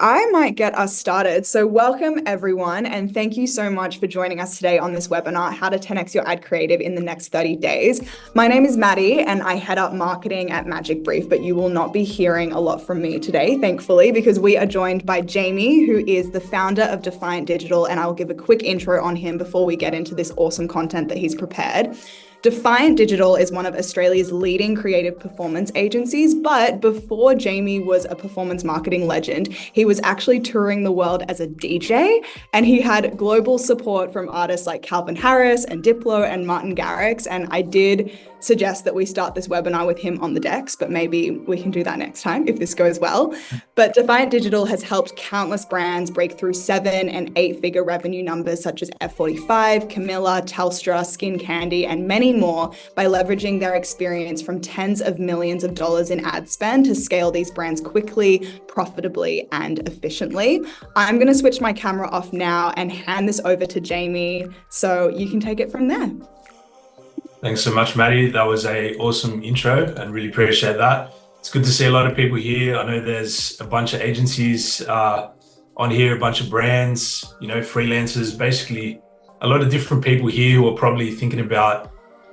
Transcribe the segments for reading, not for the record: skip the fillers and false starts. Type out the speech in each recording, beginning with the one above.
I might get us started. So, welcome everyone, and thank you so much for joining us today on this webinar, How to 10x Your Ad Creative in the Next 30 Days. My name is Maddie, and I head up marketing at Magic Brief, but you will not be hearing a lot from me today, thankfully, because we are joined by Jamie, who is the founder of Defiant Digital, and I'll give a quick intro on him before we get into this awesome content that he's prepared. Defiant Digital is one of Australia's leading creative performance agencies, but before Jamie was a performance marketing legend, he was actually touring the world as a DJ, and he had global support from artists like Calvin Harris and Diplo and Martin Garrix. And I did suggest that we start this webinar with him on the decks, but maybe we can do that next time if this goes well. But Defiant Digital has helped countless brands break through 7- and 8-figure revenue numbers such as F45, Camilla, Telstra, SkinKandy, and many more by leveraging their experience from tens of millions of dollars in ad spend to scale these brands quickly, profitably, and efficiently. I'm going to switch my camera off now and hand this over to Jamie so you can take it from there. Thanks so much, Maddie. That was an awesome intro and really appreciate that. It's good to see a lot of people here. I know there's a bunch of agencies on here, a bunch of brands, freelancers, basically a lot of different people here who are probably thinking about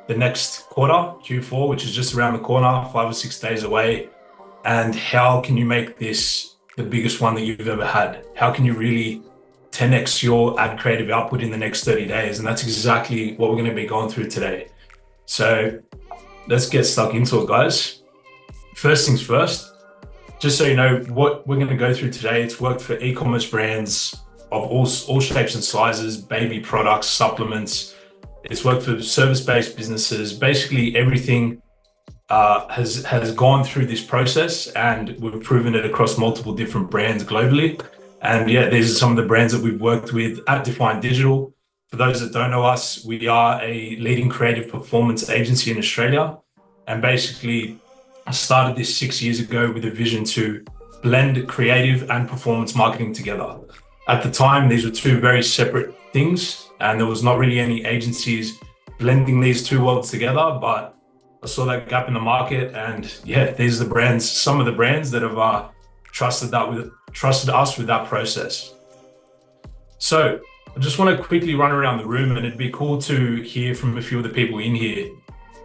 the next quarter, Q4, which is just around the corner, 5 or 6 days away. And how can you make this the biggest one that you've ever had? How can you really 10x your ad creative output in the next 30 days? And that's exactly what we're going to be going through today. So let's get stuck into it, guys. First things first, just so you know what we're going to go through today, it's worked for e-commerce brands of all shapes and sizes, baby products, supplements. It's worked for service-based businesses. Basically everything has gone through this process, and we've proven it across multiple different brands globally. And yeah, these are some of the brands that we've worked with at Defiant Digital. For those that don't know us, we are a leading creative performance agency in Australia. And basically, I started this 6 years ago with a vision to blend creative and performance marketing together. At the time, these were two very separate things, and there was not really any agencies blending these two worlds together, but I saw that gap in the market. And yeah, these are the brands, some of the brands that have trusted us with that process. So I just want to quickly run around the room, and it'd be cool to hear from a few of the people in here.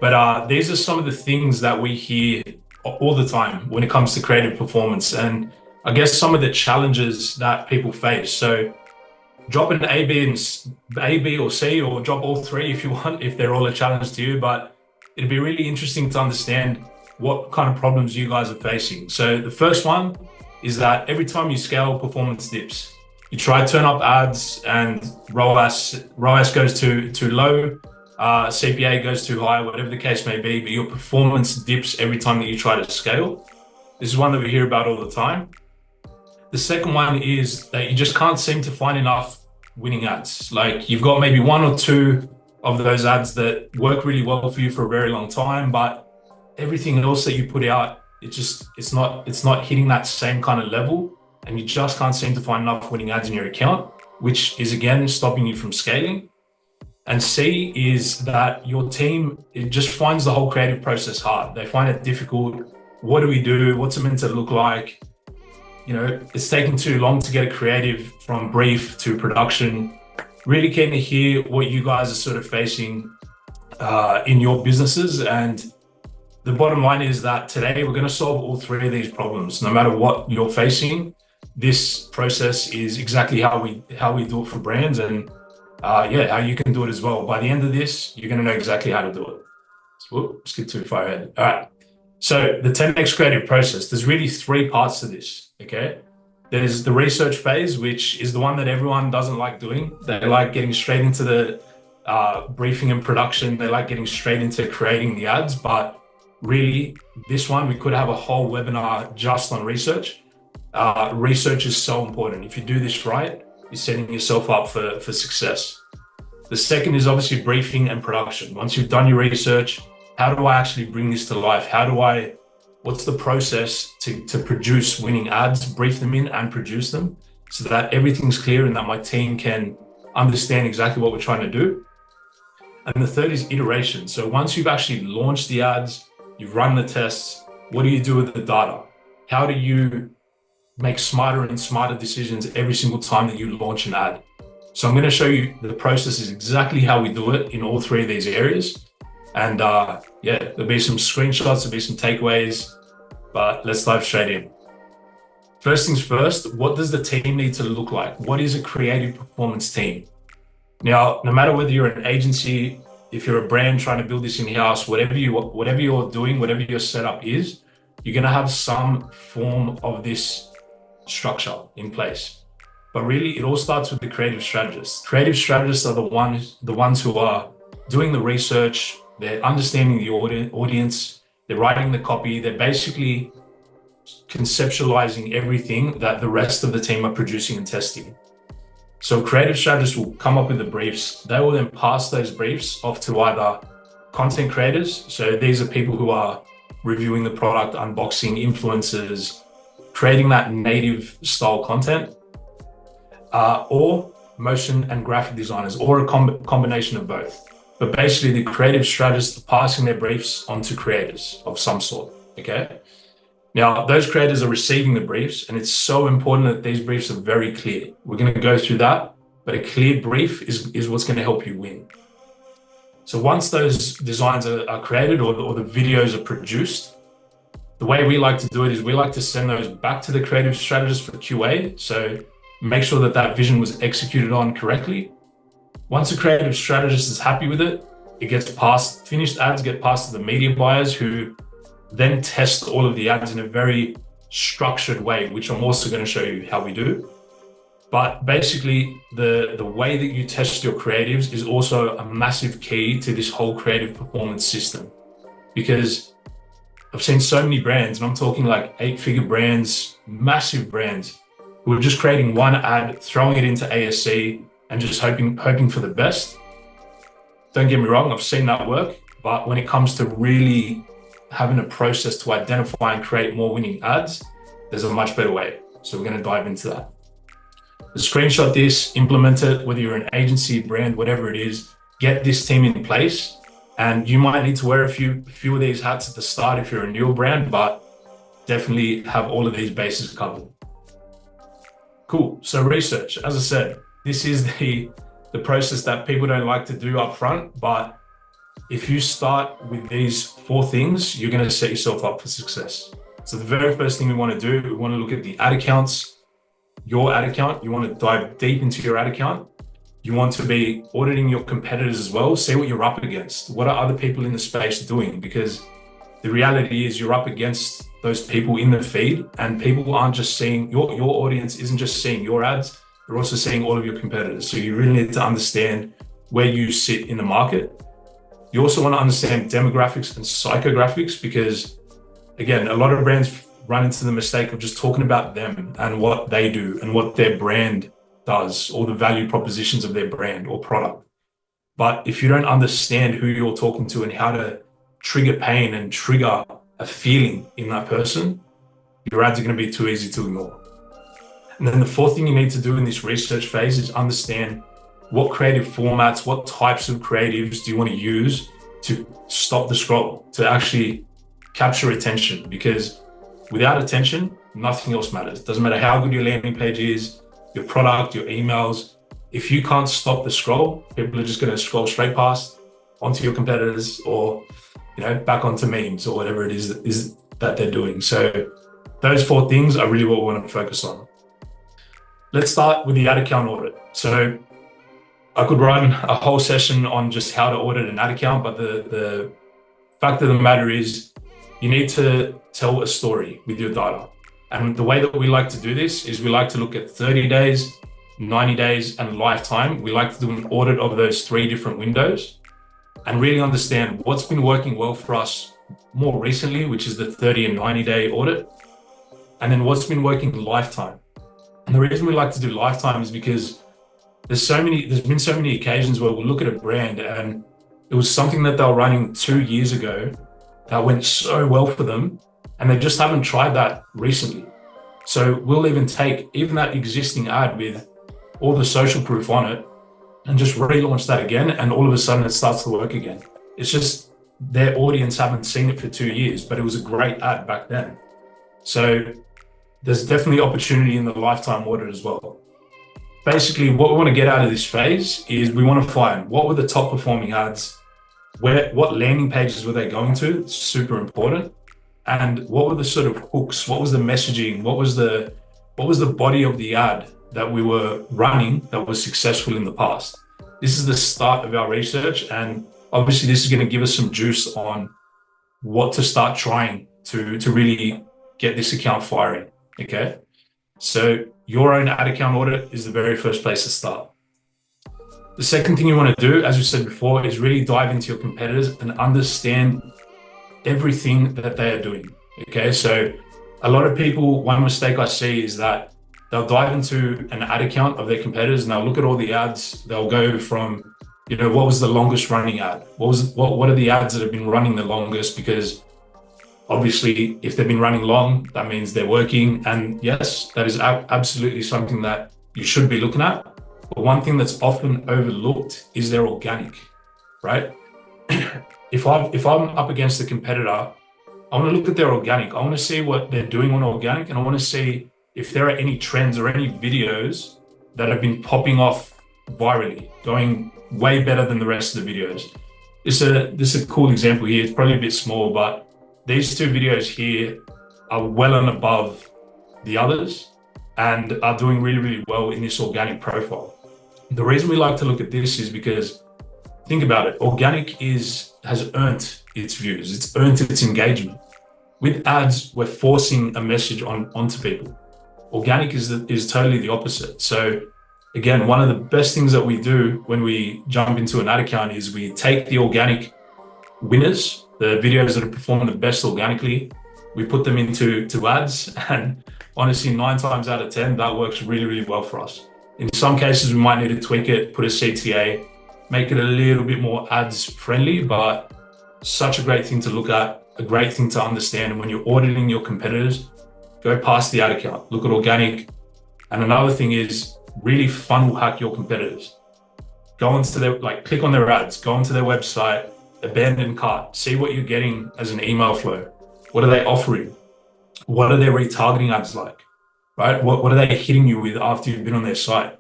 But these are some of the things that we hear all the time when it comes to creative performance, and I guess some of the challenges that people face. So drop an A, B or C, or drop all three if you want, if they're all a challenge to you. But it'd be really interesting to understand what kind of problems you guys are facing. So the first one is that every time you scale, performance dips. You try to turn up ads and ROAS goes too low, CPA goes too high, whatever the case may be, but your performance dips every time that you try to scale. This is one that we hear about all the time. The second one is that you just can't seem to find enough winning ads. Like, you've got maybe one or two of those ads that work really well for you for a very long time, but everything else that you put out, it's not hitting that same kind of level. And you just can't seem to find enough winning ads in your account, which is again stopping you from scaling. And C is that your team, it just finds the whole creative process hard. They find it difficult. What do we do? What's it meant to look like? It's taking too long to get a creative from brief to production. Really keen to hear what you guys are sort of facing in your businesses. And the bottom line is that today we're going to solve all three of these problems. No matter what you're facing, this process is exactly how we do it for brands, and how you can do it as well. By the end of this, you're going to know exactly how to do it. So, skip too far ahead. All right. So the 10x creative process, there's really three parts to this. Okay. There's the research phase, which is the one that everyone doesn't like doing. They like getting straight into the briefing and production. They like getting straight into creating the ads. But really, this one, we could have a whole webinar just on research. Research is so important. If you do this right, you're setting yourself up for success. The second is obviously briefing and production. Once you've done your research, how do I actually bring this to life? What's the process to produce winning ads, brief them in and produce them so that everything's clear and that my team can understand exactly what we're trying to do. And the third is iteration. So once you've actually launched the ads, you've run the tests, what do you do with the data? How do you make smarter and smarter decisions every single time that you launch an ad. So I'm going to show you the process is exactly how we do it in all three of these areas. And yeah, there'll be some screenshots, there'll be some takeaways, but let's dive straight in. First things first, what does the team need to look like? What is a creative performance team? Now, no matter whether you're an agency, if you're a brand trying to build this in-house, whatever you're doing, whatever your setup is, you're going to have some form of this structure in place. But really, it all starts with the creative strategists. Creative strategists are the ones who are doing the research, they're understanding the audience, they're writing the copy, they're basically conceptualizing everything that the rest of the team are producing and testing. So creative strategists will come up with the briefs. They will then pass those briefs off to either content creators. So these are people who are reviewing the product, unboxing, influencers, creating that native style content, or motion and graphic designers, or a combination of both. But basically the creative strategists are passing their briefs onto creators of some sort, okay? Now, those creators are receiving the briefs, and it's so important that these briefs are very clear. We're going to go through that, but a clear brief is what's going to help you win. So once those designs are created or the videos are produced, the way we like to do it is we like to send those back to the creative strategist for QA. So make sure that that vision was executed on correctly. Once the creative strategist is happy with it, it gets passed, finished ads get passed to the media buyers who then test all of the ads in a very structured way, which I'm also going to show you how we do. But basically, the way that you test your creatives is also a massive key to this whole creative performance system. Because I've seen so many brands, and I'm talking like 8-figure brands, massive brands, who are just creating one ad, throwing it into ASC, and just hoping for the best. Don't get me wrong, I've seen that work, but when it comes to really having a process to identify and create more winning ads, there's a much better way. So we're going to dive into that. Screenshot this, implement it, whether you're an agency, brand, whatever it is, get this team in place. And you might need to wear a few of these hats at the start if you're a newer brand, but definitely have all of these bases covered. Cool. So research, as I said, this is the process that people don't like to do up front, but if you start with these 4 things, you're going to set yourself up for success. So the very first thing we want to do, we want to look at the ad accounts, your ad account. You want to dive deep into your ad account. You want to be auditing your competitors as well. See what you're up against. What are other people in the space doing? Because the reality is you're up against those people in the feed, and people aren't just seeing, your audience isn't just seeing your ads, they're also seeing all of your competitors. So you really need to understand where you sit in the market. You also want to understand demographics and psychographics, because again, a lot of brands run into the mistake of just talking about them and what they do and what their brand does, or the value propositions of their brand or product. But if you don't understand who you're talking to and how to trigger pain and trigger a feeling in that person, your ads are going to be too easy to ignore. And then the 4th thing you need to do in this research phase is understand what creative formats, what types of creatives do you want to use to stop the scroll, to actually capture attention? Because without attention, nothing else matters. It doesn't matter how good your landing page is, your product, your emails. If you can't stop the scroll, people are just going to scroll straight past onto your competitors, or back onto memes or whatever it is that they're doing. So those 4 things are really what we want to focus on. Let's start with the ad account audit. So I could run a whole session on just how to audit an ad account, but the fact of the matter is you need to tell a story with your data. And the way that we like to do this is we like to look at 30 days, 90 days, and lifetime. We like to do an audit of those 3 different windows and really understand what's been working well for us more recently, which is the 30 and 90-day audit, and then what's been working lifetime. And the reason we like to do lifetime is because there's been so many occasions where we'll look at a brand and it was something that they were running 2 years ago that went so well for them, and they just haven't tried that recently. So we'll even take even that existing ad with all the social proof on it and just relaunch that again, and all of a sudden it starts to work again. It's just their audience haven't seen it for 2 years, but it was a great ad back then. So there's definitely opportunity in the lifetime audit as well. Basically, what we want to get out of this phase is we want to find what were the top performing ads, what landing pages were they going to, it's super important, and what were the sort of hooks, what was the messaging, what was the body of the ad that we were running that was successful in the past. This is the start of our research, and obviously this is going to give us some juice on what to start trying to really get this account firing. Okay, so your own ad account audit is the very first place to start. The second thing you want to do, as we said before, is really dive into your competitors and understand everything that they are doing. Okay, so a lot of people, one mistake I see is that they'll dive into an ad account of their competitors and they'll look at all the ads. They'll go from, what was the longest running ad? What are the ads that have been running the longest? Because obviously, if they've been running long, that means they're working. And yes, that is absolutely something that you should be looking at. But one thing that's often overlooked is their organic, right? If I'm up against a competitor, I want to look at their organic. I want to see what they're doing on organic, and I want to see if there are any trends or any videos that have been popping off virally, going way better than the rest of the videos. This is a cool example here. It's probably a bit small, but these two videos here are well and above the others and are doing really, really well in this organic profile. The reason we like to look at this is because, think about it, organic has earned its views, it's earned its engagement. With ads, we're forcing a message onto people. Organic is totally the opposite. So again, one of the best things that we do when we jump into an ad account is we take the organic winners, the videos that are performing the best organically, we put them into ads, and honestly, 9 times out of 10, that works really, really well for us. In some cases, we might need to tweak it, put a CTA, make it a little bit more ads friendly, but such a great thing to look at, a great thing to understand. And when you're auditing your competitors, go past the ad account, look at organic. And another thing is really funnel hack your competitors. Go into click on their ads, go onto their website, abandon cart, see what you're getting as an email flow. What are they offering? What are their retargeting ads like? Right? What are they hitting you with after you've been on their site?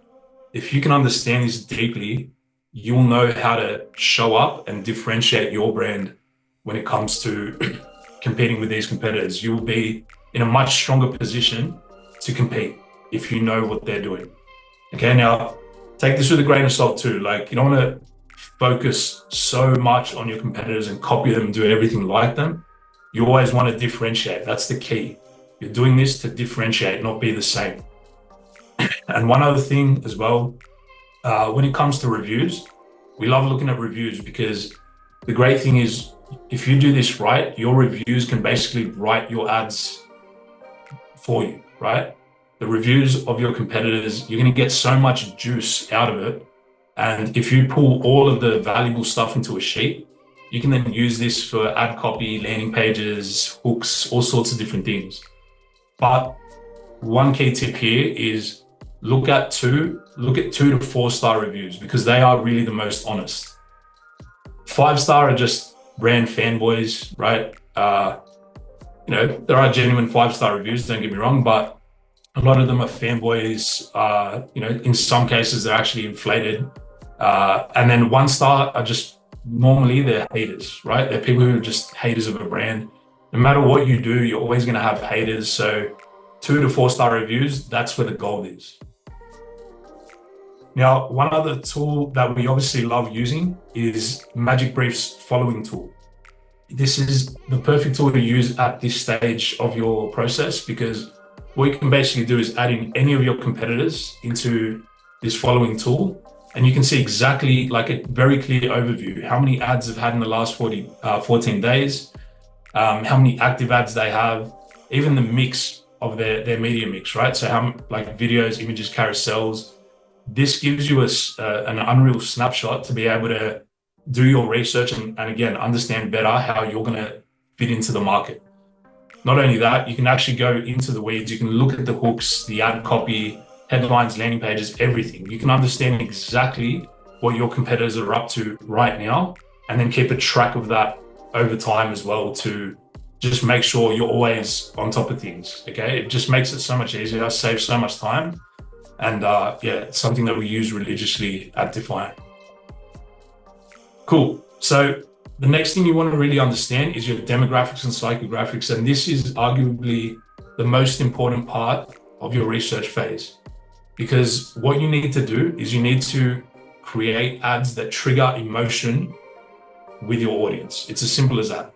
If you can understand this deeply, you'll know how to show up and differentiate your brand when it comes to competing with these competitors. You will be in a much stronger position to compete if you know what they're doing. Okay, now take this with a grain of salt too. You don't want to focus so much on your competitors and copy them and do everything like them. You always want to differentiate. That's the key. You're doing this to differentiate, not be the same. And one other thing as well, when it comes to reviews, we love looking at reviews because the great thing is if you do this right, your reviews can basically write your ads for you, right? The reviews of your competitors, you're going to get so much juice out of it. And if you pull all of the valuable stuff into a sheet, you can then use this for ad copy, landing pages, hooks, all sorts of different things. But one key tip here is look at 2 to 4 star reviews because they are really the most honest. 5-star are just brand fanboys, right? There are genuine 5-star reviews, don't get me wrong, but a lot of them are fanboys. In some cases they're actually inflated. And then 1-star are just normally they're haters, right? They're people who are just haters of a brand. No matter what you do, you're always going to have haters. So 2 to 4-star reviews, that's where the gold is. Now, one other tool that we obviously love using is Magic Brief's following tool. This is the perfect tool to use at this stage of your process because what you can basically do is add in any of your competitors into this following tool, and you can see exactly a very clear overview, how many ads they've had in the last 14 days, how many active ads they have, even the mix of their media mix, right? So how videos, images, carousels. This gives you an unreal snapshot to be able to do your research and again, understand better how you're going to fit into the market. Not only that, you can actually go into the weeds. You can look at the hooks, the ad copy, headlines, landing pages, everything. You can understand exactly what your competitors are up to right now and then keep a track of that over time as well to just make sure you're always on top of things. Okay, it just makes it so much easier, saves so much time, and it's something that we use religiously at Defiant. Cool. So the next thing you want to really understand is your demographics and psychographics, and this is arguably the most important part of your research phase, because what you need to do is you need to create ads that trigger emotion with your audience. It's as simple as that.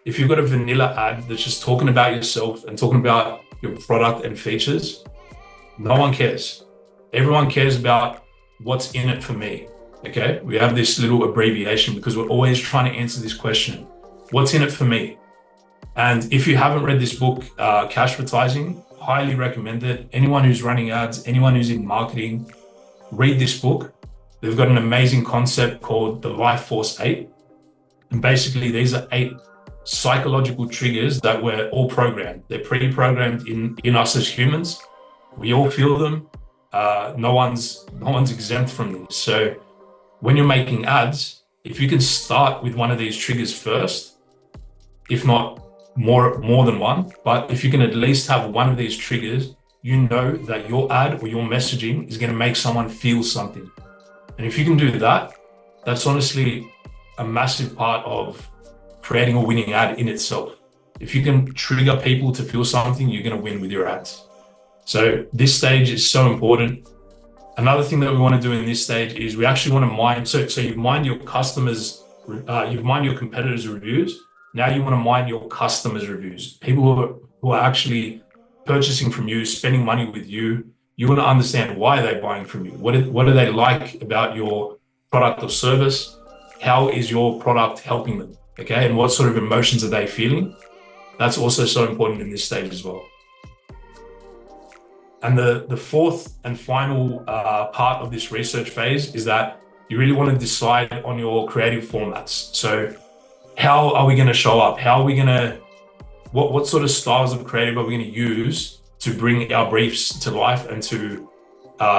If you've got a vanilla ad that's just talking about yourself and talking about your product and features, no one cares. Everyone cares about what's in it for me. Okay, we have this little abbreviation because we're always trying to answer this question: what's in it for me? And if you haven't read this book, Cash Advertising, highly recommend it. Anyone who's running ads, anyone who's in marketing, read this book. They've got an amazing concept called the Life Force 8. And basically, these are 8 psychological triggers that we're all programmed. They're pre-programmed in us as humans. We all feel them. No one's exempt from this. So when you're making ads, if you can start with one of these triggers first, if not more than one, but if you can at least have one of these triggers, you know that your ad or your messaging is going to make someone feel something. And if you can do that, that's honestly a massive part of creating a winning ad in itself. If you can trigger people to feel something, you're going to win with your ads. So this stage is so important. Another thing that we want to do in this stage is we actually want to mine. So you've mined your customers, you've mined your competitors' reviews. Now you want to mine your customers' reviews. People who are actually purchasing from you, spending money with you. You want to understand why they're buying from you. What do they like about your product or service? How is your product helping them? Okay, and what sort of emotions are they feeling? That's also so important in this stage as well. And the fourth and final part of this research phase is that you really want to decide on your creative formats. So how are we going to show up? How are we going to, what sort of styles of creative are we going to use to bring our briefs to life and to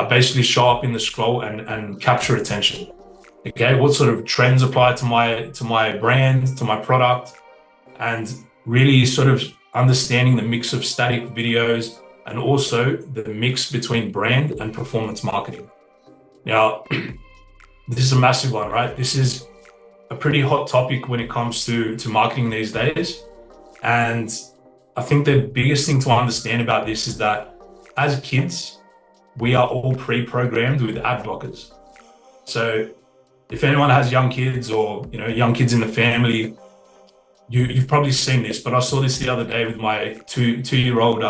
basically show up in the scroll and capture attention? Okay, what sort of trends apply to my brand, to my product, and really sort of understanding the mix of static videos and also the mix between brand and performance marketing. Now, this is a massive one, right? This is a pretty hot topic when it comes to marketing these days. And I think the biggest thing to understand about this is that as kids, we are all pre-programmed with ad blockers. So if anyone has young kids or young kids in the family, you've probably seen this, but I saw this the other day with my two-year-old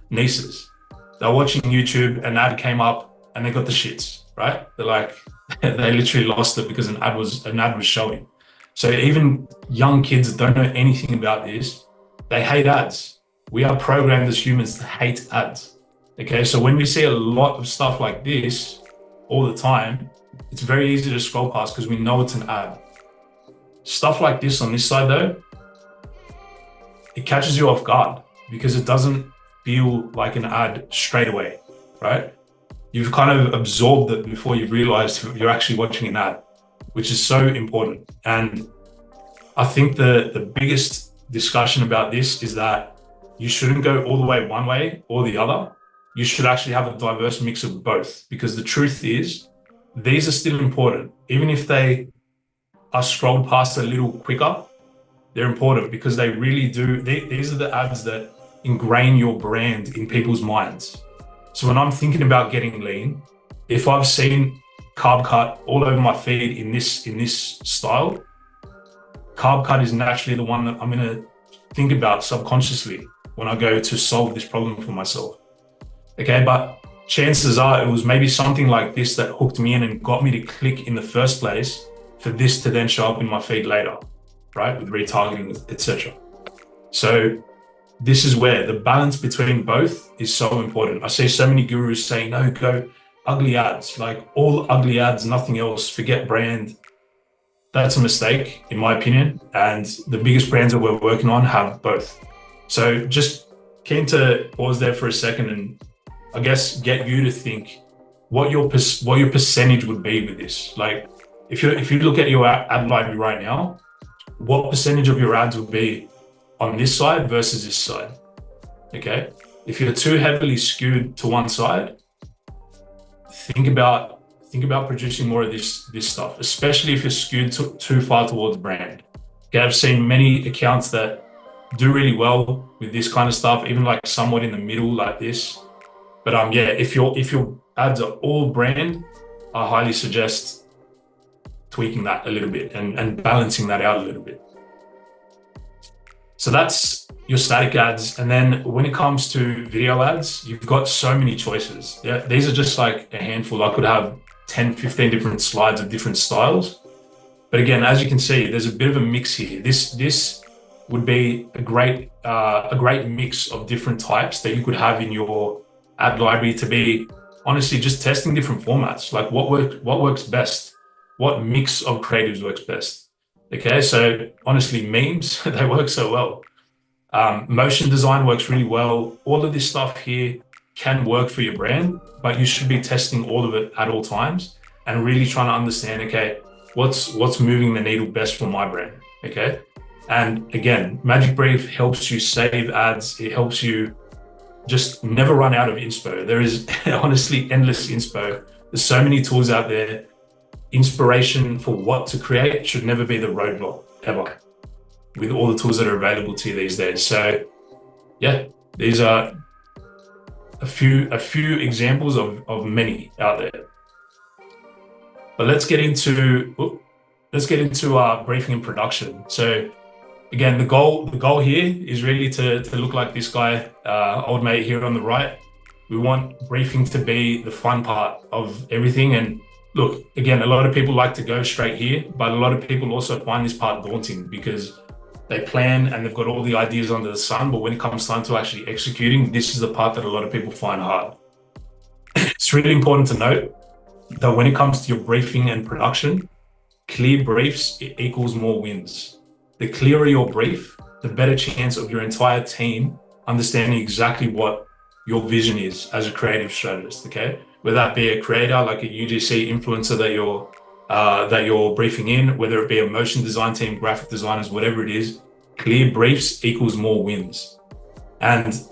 nieces. They're watching YouTube, an ad came up and they got the shits, right? They're like, they literally lost it because an ad was showing. So even young kids that don't know anything about this, they hate ads. We are programmed as humans to hate ads. Okay, so when we see a lot of stuff like this all the time, it's very easy to scroll past because we know it's an ad. Stuff like this on this side though, it catches you off guard because it doesn't feel like an ad straight away, right? You've kind of absorbed it before you've realized you're actually watching an ad, which is so important. And I think the biggest discussion about this is that you shouldn't go all the way one way or the other. You should actually have a diverse mix of both, because the truth is these are still important. Even if they are scrolled past a little quicker, they're important because they really do. These are the ads that ingrain your brand in people's minds. So when I'm thinking about getting lean, if I've seen carb cut all over my feed in this style, carb cut is naturally the one that I'm going to think about subconsciously when I go to solve this problem for myself. Okay, but chances are it was maybe something like this that hooked me in and got me to click in the first place for this to then show up in my feed later, right? With retargeting, etc. So this is where the balance between both is so important. I see so many gurus saying, no, go ugly ads, like all ugly ads, nothing else, forget brand. That's a mistake, in my opinion. And the biggest brands that we're working on have both. So just keen to pause there for a second and I guess get you to think what your percentage would be with this. Like if you look at your ad library right now, what percentage of your ads would be on this side versus this side, okay? If you're too heavily skewed to one side, think about producing more of this stuff, especially if you're skewed too far towards brand. Okay, I've seen many accounts that do really well with this kind of stuff, even like somewhat in the middle like this. But yeah, if your ads are all brand, I highly suggest tweaking that a little bit and balancing that out a little bit. So that's your static ads. And then when it comes to video ads, you've got so many choices. Yeah, these are just like a handful. I could have 10, 15 different slides of different styles. But again, as you can see, there's a bit of a mix here. This would be a great mix of different types that you could have in your ad library to be honestly just testing different formats, like what works best, what mix of creatives works best. Okay, so honestly, memes, they work so well. Motion design works really well. All of this stuff here can work for your brand, but you should be testing all of it at all times and really trying to understand, okay, what's moving the needle best for my brand, okay? And again, Magic Brief helps you save ads. It helps you just never run out of inspo. There is honestly endless inspo. There's so many tools out there. Inspiration for what to create should never be the roadblock ever, with all the tools that are available to you these days. So yeah, these are a few examples of many out there. But let's get into briefing and production. So again, the goal here is really to look like this guy, old mate here on the right. We want briefing to be the fun part of everything. And look, again, a lot of people like to go straight here, but a lot of people also find this part daunting because they plan and they've got all the ideas under the sun, but when it comes time to actually executing, this is the part that a lot of people find hard. It's really important to note that when it comes to your briefing and production, clear briefs equals more wins. The clearer your brief, the better chance of your entire team understanding exactly what your vision is as a creative strategist, okay? Whether that be a creator, like a UGC influencer that you're briefing in, whether it be a motion design team, graphic designers, whatever it is, clear briefs equals more wins. And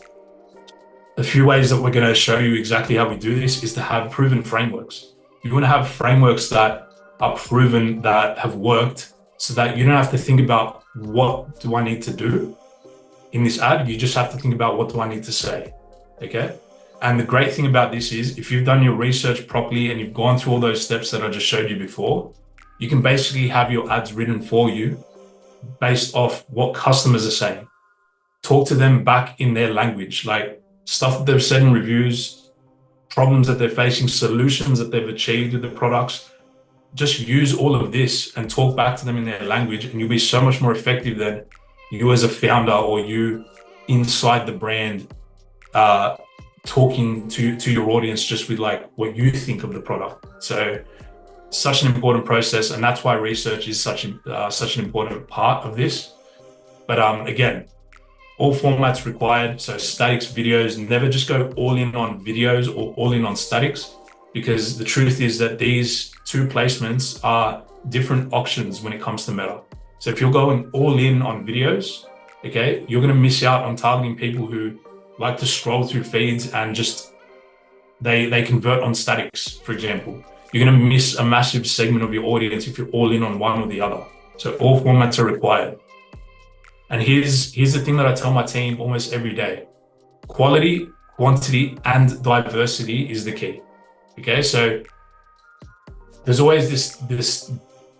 a few ways that we're going to show you exactly how we do this is to have proven frameworks. You want to have frameworks that are proven, that have worked, so that you don't have to think about what do I need to do in this ad. You just have to think about what do I need to say, okay? And the great thing about this is if you've done your research properly and you've gone through all those steps that I just showed you before, you can basically have your ads written for you based off what customers are saying. Talk to them back in their language, like stuff that they've said in reviews, problems that they're facing, solutions that they've achieved with the products. Just use all of this and talk back to them in their language, and you'll be so much more effective than you as a founder or you inside the brand talking to your audience just with like what you think of the product. So such an important process, and that's why research is such an important part of this. But again, all formats required. So statics, videos, never just go all in on videos or all in on statics, because the truth is that these two placements are different options when it comes to Meta. So if you're going all in on videos, okay, you're going to miss out on targeting people who like to scroll through feeds and just they convert on statics, for example. You're going to miss a massive segment of your audience if you're all in on one or the other. So all formats are required. And here's the thing that I tell my team almost every day. Quality, quantity, and diversity is the key. Okay, so there's always this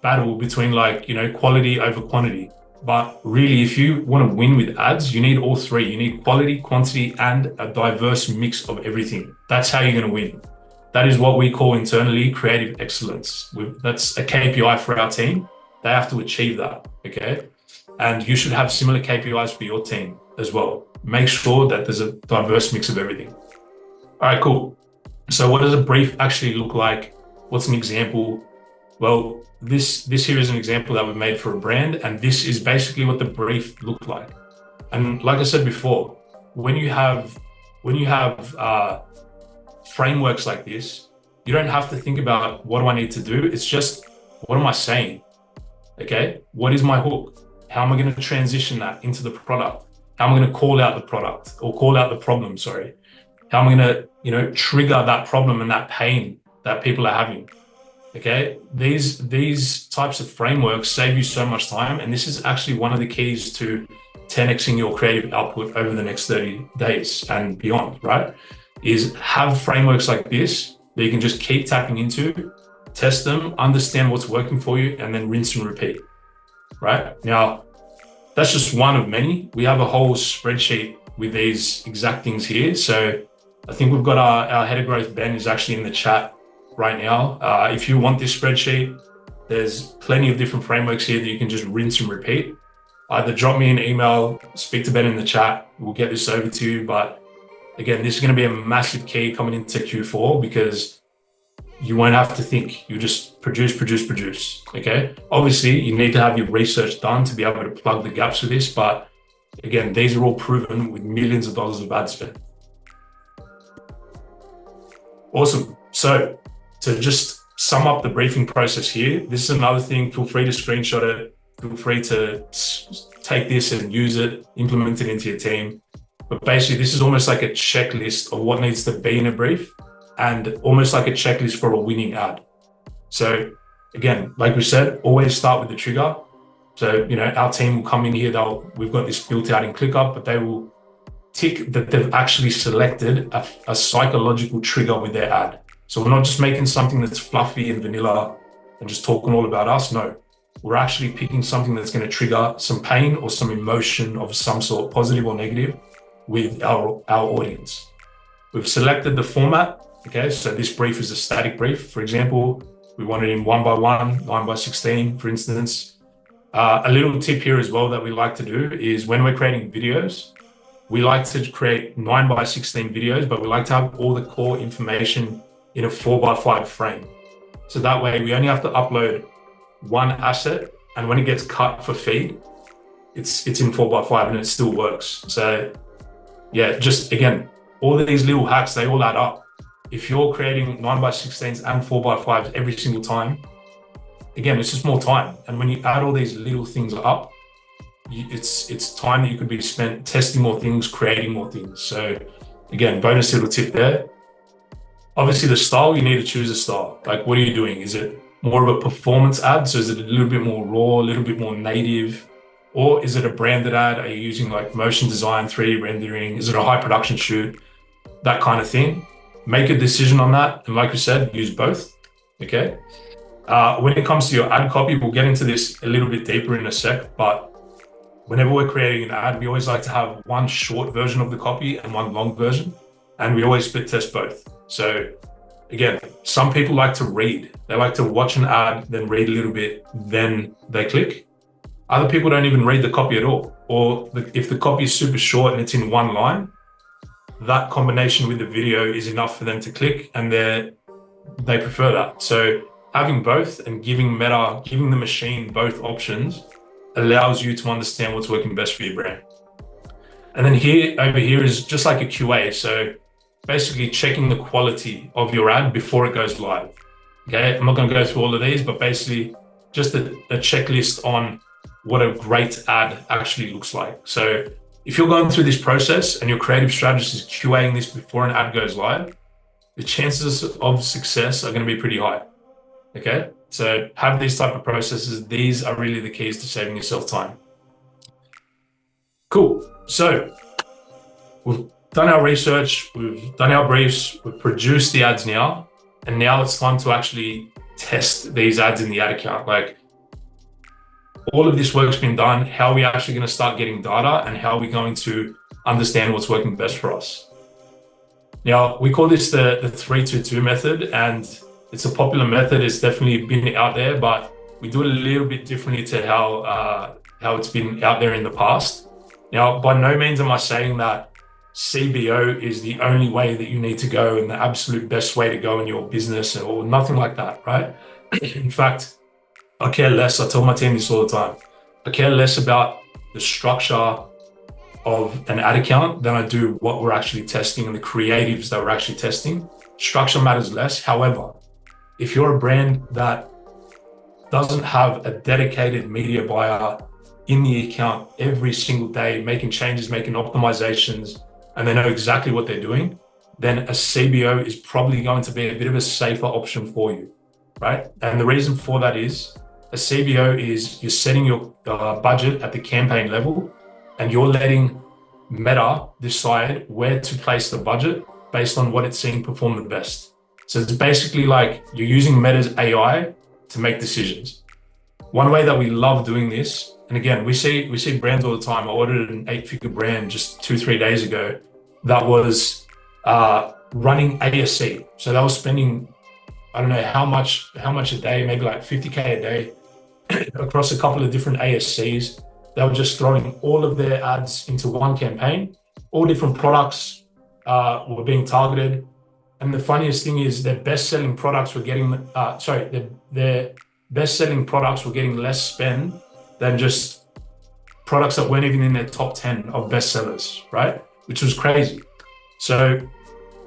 battle between like, quality over quantity. But really, if you want to win with ads, you need all three. You need quality, quantity, and a diverse mix of everything. That's how you're going to win. That is what we call internally creative excellence. That's a KPI for our team. They have to achieve that, okay? And you should have similar KPIs for your team as well. Make sure that there's a diverse mix of everything. All right, cool. So what does a brief actually look like? What's an example? Well, this here is an example that we've made for a brand, and this is basically what the brief looked like. And like I said before, when you have frameworks like this, you don't have to think about what do I need to do. It's just, what am I saying? Okay, what is my hook? How am I going to transition that into the product? How am I going to call out the product or call out the problem? Sorry. How am I going to, trigger that problem and that pain that people are having? Okay. These types of frameworks save you so much time. And this is actually one of the keys to 10xing your creative output over the next 30 days and beyond, right? Is have frameworks like this that you can just keep tapping into, test them, understand what's working for you, and then rinse and repeat, right? Now, that's just one of many. We have a whole spreadsheet with these exact things here. So I think we've got our head of growth, Ben, is actually in the chat right now. If you want this spreadsheet, there's plenty of different frameworks here that you can just rinse and repeat. Either drop me an email, speak to Ben in the chat, we'll get this over to you. But again, this is going to be a massive key coming into Q4 because you won't have to think. You just produce, okay? Obviously, you need to have your research done to be able to plug the gaps with this. But again, these are all proven with millions of dollars of ad spend. Awesome. So to just sum up the briefing process here, this is another thing. Feel free to screenshot it. Feel free to take this and use it, implement it into your team. But basically, this is almost like a checklist of what needs to be in a brief and almost like a checklist for a winning ad. So again, like we said, always start with the trigger. So, our team will come in here, we've got this built out in ClickUp, but they will tick that they've actually selected a psychological trigger with their ad. So we're not just making something that's fluffy and vanilla and just talking all about us. No, we're actually picking something that's going to trigger some pain or some emotion of some sort, positive or negative, with our audience. We've selected the format. Okay, so this brief is a static brief. For example, we want it in 1x1, 9x16, for instance. A little tip here as well that we like to do is when we're creating videos, we like to create 9x16 videos, but we like to have all the core information in a 4x5 frame. So that way we only have to upload one asset, and when it gets cut for feed, it's in 4x5 and it still works. So yeah, just again, all of these little hacks, they all add up. If you're creating 9x16s and 4x5s every single time, again, it's just more time. And when you add all these little things up, it's time that you could be spent testing more things, creating more things. So again, bonus little tip there. Obviously the style, you need to choose a style. Like, what are you doing? Is it more of a performance ad? So is it a little bit more raw, a little bit more native? Or is it a branded ad? Are you using like motion design, 3D rendering? Is it a high production shoot? That kind of thing. Make a decision on that. And like we said, use both, okay? When it comes to your ad copy, we'll get into this a little bit deeper in a sec, but whenever we're creating an ad, we always like to have one short version of the copy and one long version. And we always split test both. So again, some people like to read. They like to watch an ad, then read a little bit, then they click. Other people don't even read the copy at all. Or if the copy is super short and it's in one line, that combination with the video is enough for them to click, and they prefer that. So having both and giving the machine both options allows you to understand what's working best for your brand. And then over here is just like a QA. So basically checking the quality of your ad before it goes live. Okay, I'm not going to go through all of these, but basically just a checklist on what a great ad actually looks like. So if you're going through this process and your creative strategist is QAing this before an ad goes live, the chances of success are going to be pretty high. Okay, so have these type of processes. These are really the keys to saving yourself time. Cool. So we've done our research, we've done our briefs, we've produced the ads now, and now it's time to actually test these ads in the ad account. Like, all of this work's been done. How are we actually going to start getting data, and how are we going to understand what's working best for us? Now, we call this the 3-2-2 method, and it's a popular method. It's definitely been out there, but we do it a little bit differently to how it's been out there in the past. Now, by no means am I saying that CBO is the only way that you need to go and the absolute best way to go in your business, or nothing like that, right? In fact, I care less. I tell my team this all the time. I care less about the structure of an ad account than I do what we're actually testing and the creatives that we're actually testing. Structure matters less. However, if you're a brand that doesn't have a dedicated media buyer in the account every single day, making changes, making optimizations, and they know exactly what they're doing, then a CBO is probably going to be a bit of a safer option for you, right? And the reason for that is a CBO is you're setting your budget at the campaign level, and you're letting Meta decide where to place the budget based on what it's seeing perform the best. So it's basically like you're using Meta's AI to make decisions. One way that we love doing this, and again, we see brands all the time. I ordered an 8-figure brand just 2-3 days ago that was running ASC. So they were spending, I don't know how much a day, maybe like 50K a day across a couple of different ASCs. They were just throwing all of their ads into one campaign. All different products were being targeted. And the funniest thing is their best-selling products were getting, their best-selling products were getting less spend than just products that weren't even in their top 10 of bestsellers, right? Which was crazy. So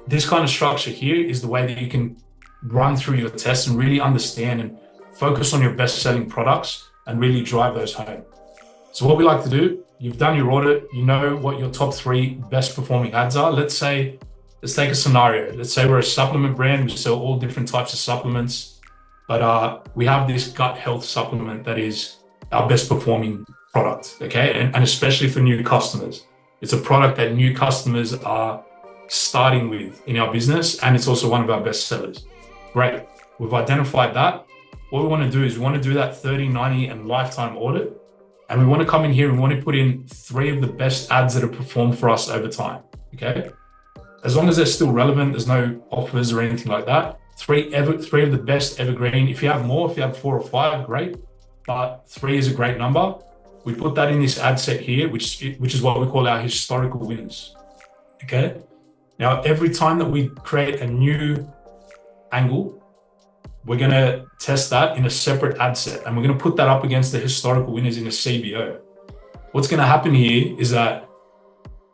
this kind of structure here is the way that you can run through your tests and really understand and focus on your best-selling products and really drive those home. So what we like to do, you've done your audit, you know what your top 3 best performing ads are. Let's take a scenario. Let's say we're a supplement brand, we sell all different types of supplements, but we have this gut health supplement that is our best performing product, okay? And especially for new customers. It's a product that new customers are starting with in our business, and it's also one of our best sellers. Great, we've identified that. What we want to do is we want to do that 30, 90, and lifetime audit. And we want to come in here and we want to put in 3 of the best ads that have performed for us over time, okay? As long as they're still relevant, there's no offers or anything like that. 3 of the best evergreen. If you have more, if you have 4 or 5, great. But 3 is a great number. We put that in this ad set here, which is what we call our historical winners, okay? Now, every time that we create a new angle, we're going to test that in a separate ad set, and we're going to put that up against the historical winners in a CBO. What's going to happen here is that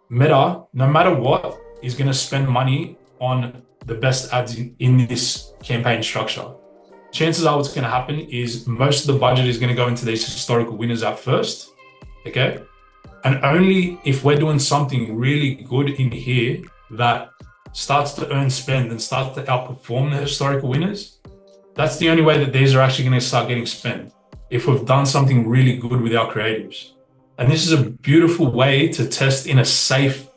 Meta, no matter what, is going to spend money on the best ads in this campaign structure. Chances are what's going to happen is most of the budget is going to go into these historical winners at first, okay? And only if we're doing something really good in here that starts to earn spend and starts to outperform the historical winners, that's the only way that these are actually going to start getting spent, if we've done something really good with our creatives. And this is a beautiful way to test in a safe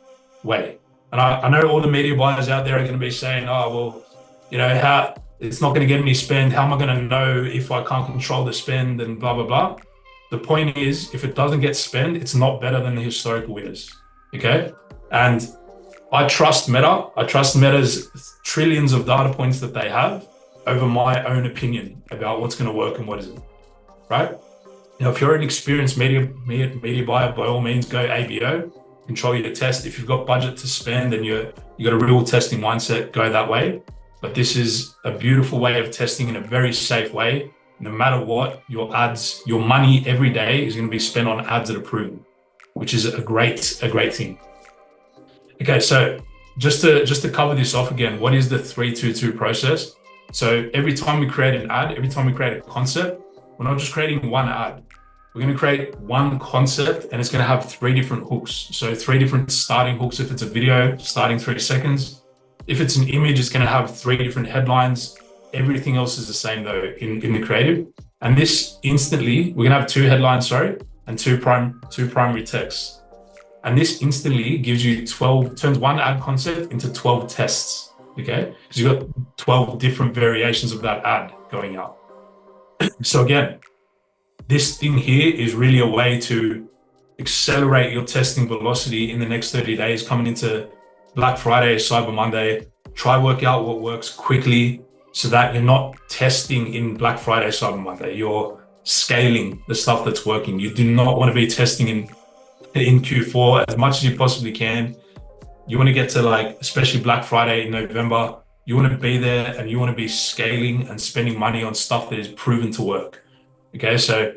way. And I know all the media buyers out there are going to be saying, oh, well, you know, how it's not going to get me spend. How am I going to know if I can't control the spend and blah, blah, blah. The point is, if it doesn't get spent, it's not better than the historical winners, okay? And I trust Meta. I trust Meta's trillions of data points that they have over my own opinion about what's going to work and what isn't, right? Now, if you're an experienced media buyer, by all means, go ABO, control your test. If you've got budget to spend and you got a real testing mindset, go that way. But this is a beautiful way of testing in a very safe way. No matter what, your ads, your money every day is going to be spent on ads that are proven, which is a great thing. Okay, so just to cover this off again, what is the 3-2-2 process? So every time we create an ad, every time we create a concept, we're not just creating one ad. We're going to create one concept, and it's going to have 3 different hooks. So 3 different starting hooks if it's a video, starting 3 seconds. If it's an image, it's going to have 3 different headlines. Everything else is the same though in the creative. And this instantly, we're going to have 2 headlines, and 2 primary texts. And this instantly gives you turns one ad concept into 12 tests, okay? Because you've got 12 different variations of that ad going out. So again, this thing here is really a way to accelerate your testing velocity in the next 30 days coming into Black Friday, Cyber Monday. Try work out what works quickly so that you're not testing in Black Friday, Cyber Monday. You're scaling the stuff that's working. You do not want to be testing in Q4 as much as you possibly can. You want to get to, like, especially Black Friday in November, you want to be there and you want to be scaling and spending money on stuff that is proven to work. Okay, so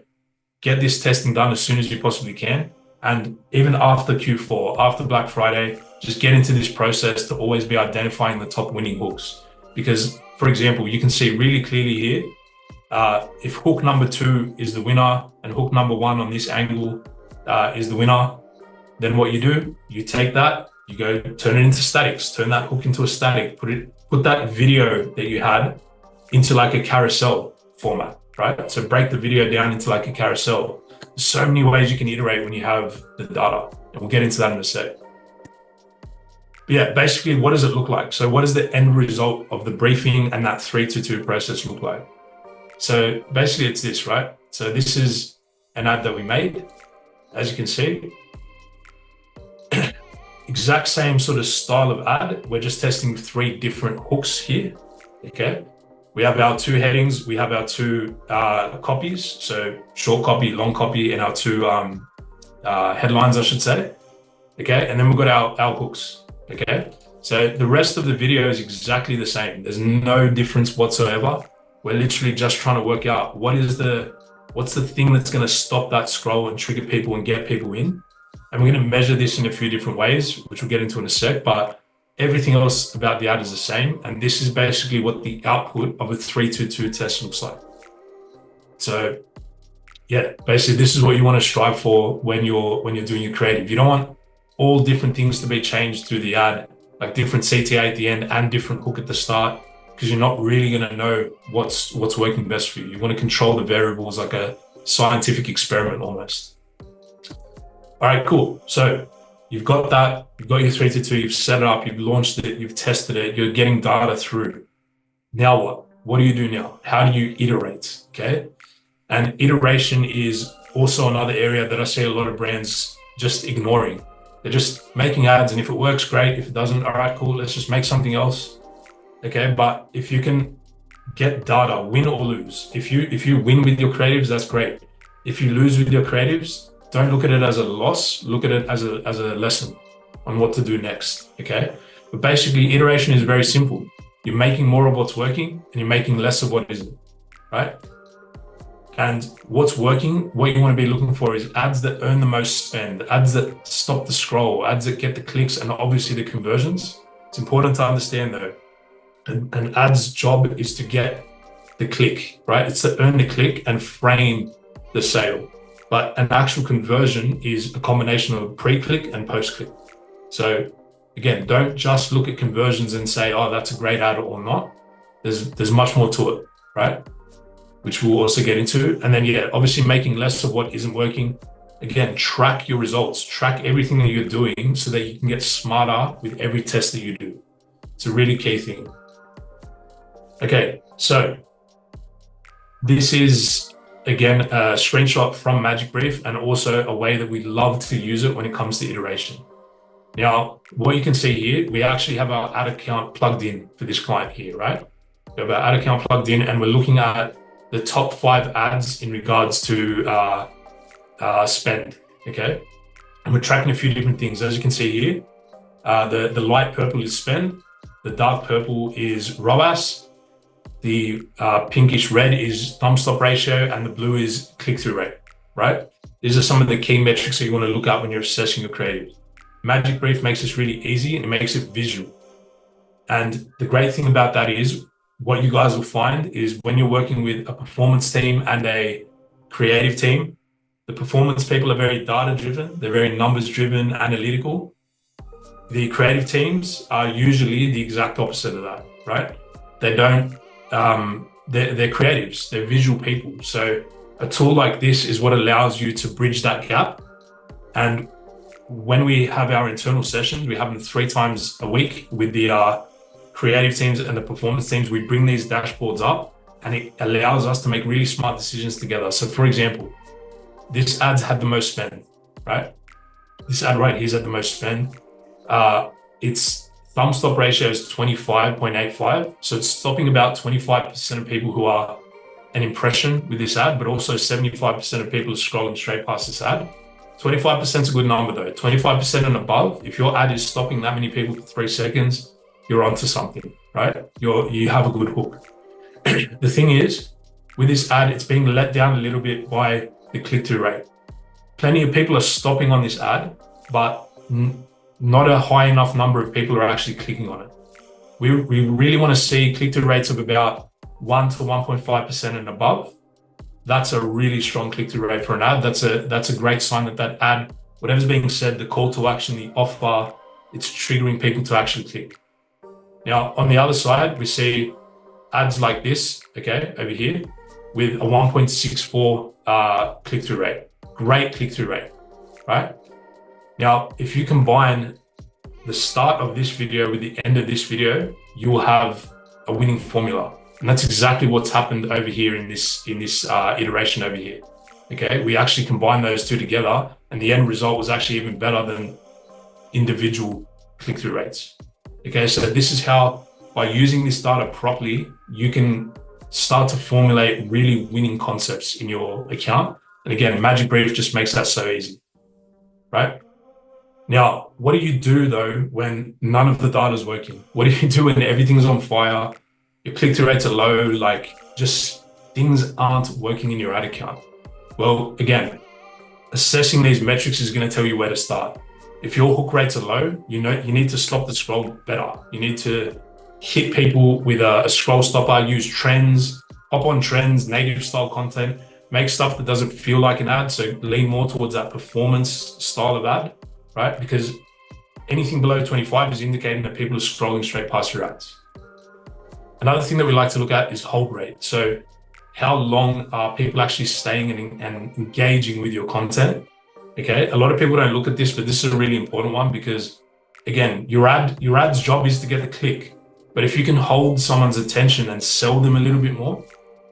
get this testing done as soon as you possibly can. And even after Q4, after Black Friday, just get into this process to always be identifying the top winning hooks. Because, for example, you can see really clearly here, If hook number 2 is the winner and hook number 1 on this angle is the winner, then what you do, you take that, you go turn it into statics, turn that hook into a static, put that video that you had into like a carousel format, right? So break the video down into like a carousel. There's so many ways you can iterate when you have the data, and we'll get into that in a sec. But yeah, basically, what does it look like? So what does the end result of the briefing and that 3-2 process look like? So basically it's this, right? So this is an ad that we made, as you can see. Exact same sort of style of ad. We're just testing 3 different hooks here, okay? We have our 2 headings, we have our 2 copies, so short copy, long copy, and our 2 headlines, I should say, okay? And then we've got our hooks, okay? So the rest of the video is exactly the same. There's no difference whatsoever. We're literally just trying to work out what's the thing that's gonna stop that scroll and trigger people and get people in. And we're gonna measure this in a few different ways, which we'll get into in a sec, but everything else about the ad is the same. And this is basically what the output of a 3-2 test looks like. So yeah, basically this is what you want to strive for when you're doing your creative. You don't want all different things to be changed through the ad, like different CTA at the end and different hook at the start, because you're not really going to know what's working best for you. You want to control the variables like a scientific experiment almost. All right, cool. So you've got that, you've got your 3-2, you've set it up, you've launched it, you've tested it, you're getting data through. Now what? What do you do now? How do you iterate, okay? And iteration is also another area that I see a lot of brands just ignoring. They're just making ads, and if it works, great. If it doesn't, all right, cool, let's just make something else, okay? But if you can get data, win or lose, if you win with your creatives, that's great. If you lose with your creatives, don't look at it as a loss, look at it as a lesson on what to do next, okay? But basically, iteration is very simple. You're making more of what's working and you're making less of what isn't, right? And what's working, what you want to be looking for is ads that earn the most spend, ads that stop the scroll, ads that get the clicks and obviously the conversions. It's important to understand though, an ad's job is to get the click, right? It's to earn the click and frame the sale. But an actual conversion is a combination of pre-click and post-click. So again, don't just look at conversions and say, oh, that's a great ad or not. There's much more to it, right? Which we'll also get into. And then, yeah, obviously making less of what isn't working. Again, track your results, track everything that you're doing so that you can get smarter with every test that you do. It's a really key thing. Okay, so this is, again, a screenshot from Magic Brief and also a way that we love to use it when it comes to iteration. Now, what you can see here, we actually have our ad account plugged in for this client here, right? We have our ad account plugged in and we're looking at the top 5 ads in regards to spend, okay? And we're tracking a few different things. As you can see here, the light purple is spend, the dark purple is ROAS, the pinkish red is thumb stop ratio, and the blue is click-through rate, right? These are some of the key metrics that you want to look at when you're assessing your creative. Magic Brief makes this really easy and it makes it visual. And the great thing about that is what you guys will find is when you're working with a performance team and a creative team, the performance people are very data-driven, they're very numbers-driven, analytical. The creative teams are usually the exact opposite of that, right? They don't, they're creatives, they're visual people. So a tool like this is what allows you to bridge that gap. And when we have our internal sessions, we have them 3 times a week with the creative teams and the performance teams. We bring these dashboards up and it allows us to make really smart decisions together. So for example, this ad's had the most spend, right? This ad right here's had the most spend. Its thumb stop ratio is 25.85. So it's stopping about 25% of people who are an impression with this ad, but also 75% of people are scrolling straight past this ad. 25% is a good number though. 25% and above, if your ad is stopping that many people for 3 seconds, you're onto something, right? You have a good hook. The thing is, with this ad, it's being let down a little bit by the click-through rate. Plenty of people are stopping on this ad, but not a high enough number of people are actually clicking on it. We really want to see click-through rates of about 1 to 1.5% and above, that's a really strong click-through rate for an ad. That's a great sign that that ad, whatever's being said, the call to action, the offer, it's triggering people to actually click. Now, on the other side, we see ads like this, okay, over here, with a 1.64 click-through rate. Great click-through rate, right? Now, if you combine the start of this video with the end of this video, you will have a winning formula. And that's exactly what's happened over here in this iteration over here. Okay, we actually combined those two together, and the end result was actually even better than individual click-through rates. Okay, so this is how, by using this data properly, you can start to formulate really winning concepts in your account. And again, Magic Brief just makes that so easy, right? Now, what do you do though when none of the data is working? What do you do when everything's on fire? Your click-through rates are low, like just things aren't working in your ad account? Well, again, assessing these metrics is going to tell you where to start. If your hook rates are low, you need to stop the scroll better. You need to hit people with a scroll stopper, use trends, hop on trends, native style content, make stuff that doesn't feel like an ad. So lean more towards that performance style of ad, right? Because anything below 25 is indicating that people are scrolling straight past your ads. Another thing that we like to look at is hold rate. So how long are people actually staying and engaging with your content? Okay, a lot of people don't look at this, but this is a really important one because, again, your ad's job is to get the click. But if you can hold someone's attention and sell them a little bit more,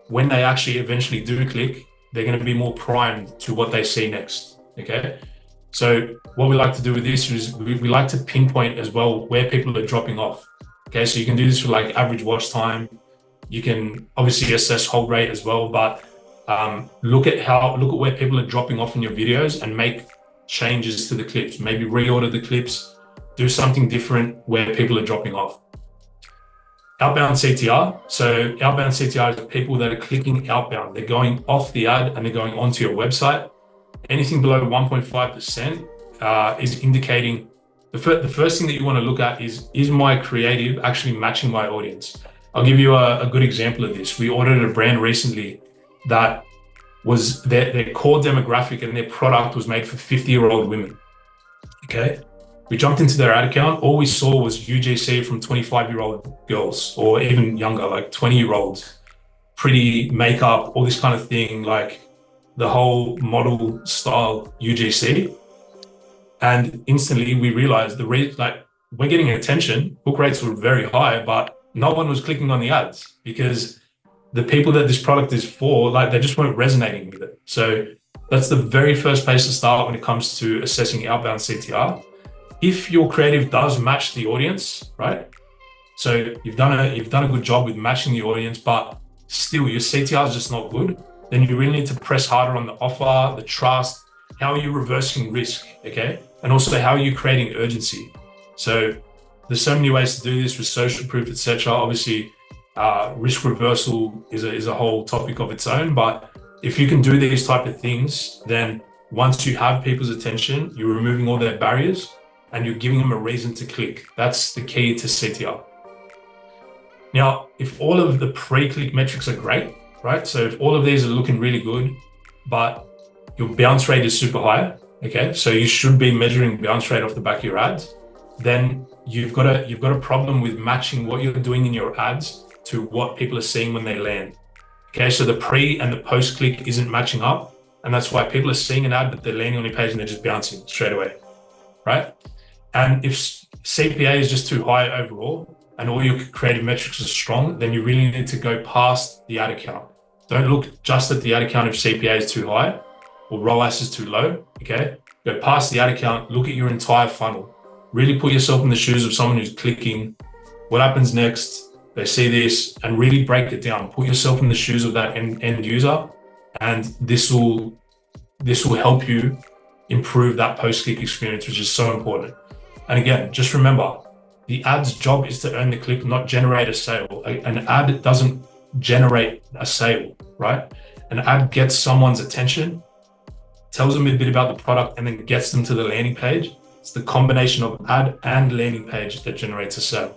when they actually eventually do click, they're going to be more primed to what they see next. Okay, so what we like to do with this is we like to pinpoint as well where people are dropping off. Okay, so you can do this for like average watch time. You can obviously assess hold rate as well, but look at where people are dropping off in your videos and make changes to the clips. Maybe reorder the clips, do something different where people are dropping off. Outbound CTR. So outbound CTR is people that are clicking outbound. They're going off the ad and they're going onto your website. Anything below 1.5% is indicating the first thing that you want to look at is my creative actually matching my audience? I'll give you a good example of this. We ordered a brand recently that was their core demographic and their product was made for 50-year-old women. Okay. We jumped into their ad account. All we saw was UGC from 25-year-old girls or even younger, like 20-year-olds, pretty makeup, all this kind of thing, like the whole model style UGC. And instantly we realized we're getting attention. Book rates were very high, but no one was clicking on the ads because the people that this product is for, like, they just weren't resonating with it. So that's the very first place to start when it comes to assessing outbound CTR. If your creative does match the audience, right? So you've done a good job with matching the audience, but still your CTR is just not good, then you really need to press harder on the offer, the trust, how are you reversing risk, okay? And also how are you creating urgency? So there's so many ways to do this with social proof, etc. Obviously, risk reversal is a whole topic of its own, but if you can do these type of things, then once you have people's attention, you're removing all their barriers and you're giving them a reason to click. That's the key to CTR. Now, if all of the pre-click metrics are great, right? So if all of these are looking really good, but your bounce rate is super high, okay? So you should be measuring bounce rate off the back of your ads. Then you've got a problem with matching what you're doing in your ads to what people are seeing when they land. Okay, so the pre and the post click isn't matching up, and that's why people are seeing an ad, but they're landing on your page and they're just bouncing straight away, right? And if CPA is just too high overall and all your creative metrics are strong, then you really need to go past the ad account. Don't look just at the ad account if CPA is too high or ROAS is too low, okay? Go past the ad account, look at your entire funnel. Really put yourself in the shoes of someone who's clicking. What happens next? They see this and really break it down. Put yourself in the shoes of that end user, and this will help you improve that post-click experience, which is so important. And again, just remember, the ad's job is to earn the click, not generate a sale. An ad doesn't generate a sale, right? An ad gets someone's attention, tells them a bit about the product, and then gets them to the landing page. It's the combination of ad and landing page that generates a sale.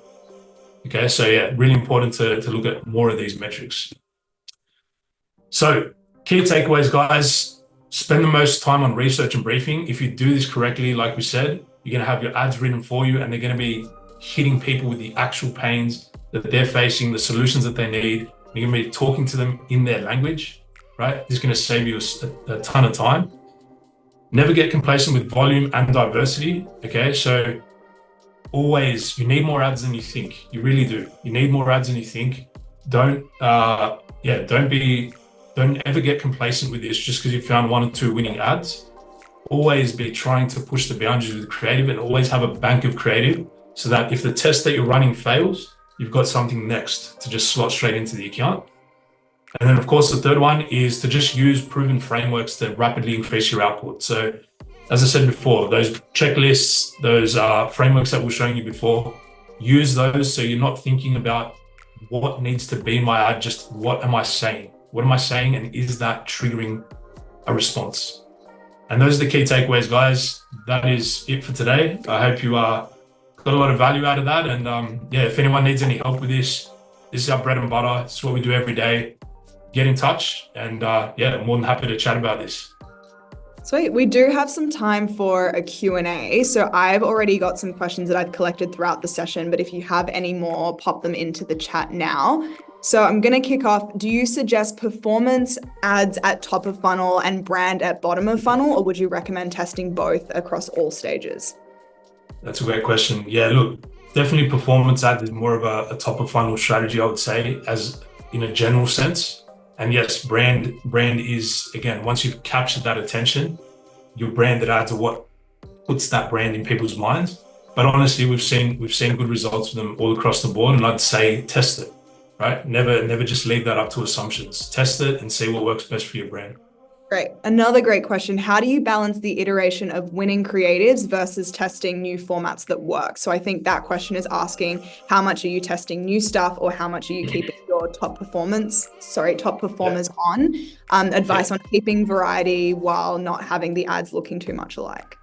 Okay, so yeah, really important to look at more of these metrics. So key takeaways, guys, spend the most time on research and briefing. If you do this correctly, like we said, you're gonna have your ads written for you and they're gonna be hitting people with the actual pains that they're facing, the solutions that they need. You're gonna be talking to them in their language, right? This is gonna save you a ton of time. Never get complacent with volume and diversity, okay? So always, you need more ads than you think. You really do. You need more ads than you think. Don't ever get complacent with this just because you found 1 or 2 winning ads. Always be trying to push the boundaries with creative and always have a bank of creative so that if the test that you're running fails, you've got something next to just slot straight into the account. And then of course, the third one is to just use proven frameworks to rapidly increase your output. So as I said before, those checklists, those frameworks that we were showing you before, use those so you're not thinking about what needs to be in my ad, just what am I saying? What am I saying? And is that triggering a response? And those are the key takeaways, guys. That is it for today. I hope you got a lot of value out of that. And if anyone needs any help with this is our bread and butter. It's what we do every day. Get in touch and I'm more than happy to chat about this. Sweet. We do have some time for a Q&A. So I've already got some questions that I've collected throughout the session, but if you have any more, pop them into the chat now. So I'm going to kick off. Do you suggest performance ads at top of funnel and brand at bottom of funnel, or would you recommend testing both across all stages? That's a great question. Yeah, look, definitely performance ads is more of a top of funnel strategy, I would say, as in a general sense. And yes, brand is, again, once you've captured that attention, your branded ads are what puts that brand in people's minds. But honestly, we've seen good results with them all across the board. And I'd say test it, right? Never just leave that up to assumptions. Test it and see what works best for your brand. Great. Another great question. How do you balance the iteration of winning creatives versus testing new formats that work? So I think that question is asking, how much are you testing new stuff or how much are you keeping your top performers on? Advice on keeping variety while not having the ads looking too much alike.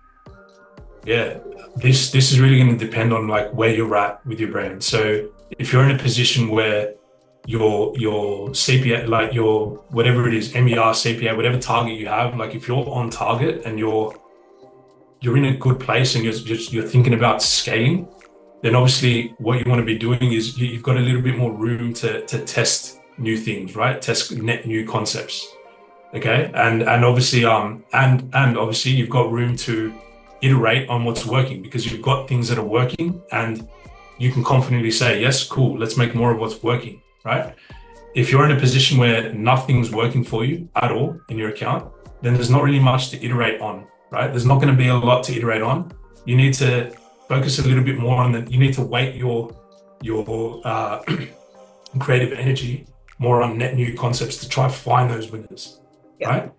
Yeah, this is really going to depend on like where you're at with your brand. So if you're in a position where your CPA, like your whatever it is, MER, CPA, whatever target you have, like if you're on target and you're in a good place and you're thinking about scaling, then obviously what you want to be doing is you've got a little bit more room to test new things, right? Test net new concepts. Okay, and obviously obviously you've got room to iterate on what's working because you've got things that are working and you can confidently say, yes, cool, let's make more of what's working. Right? If you're in a position where nothing's working for you at all in your account, then there's not really much to iterate on, right? There's not going to be a lot to iterate on. You need to focus a little bit more on that. You need to weight your creative energy more on net new concepts to try to find those winners, right?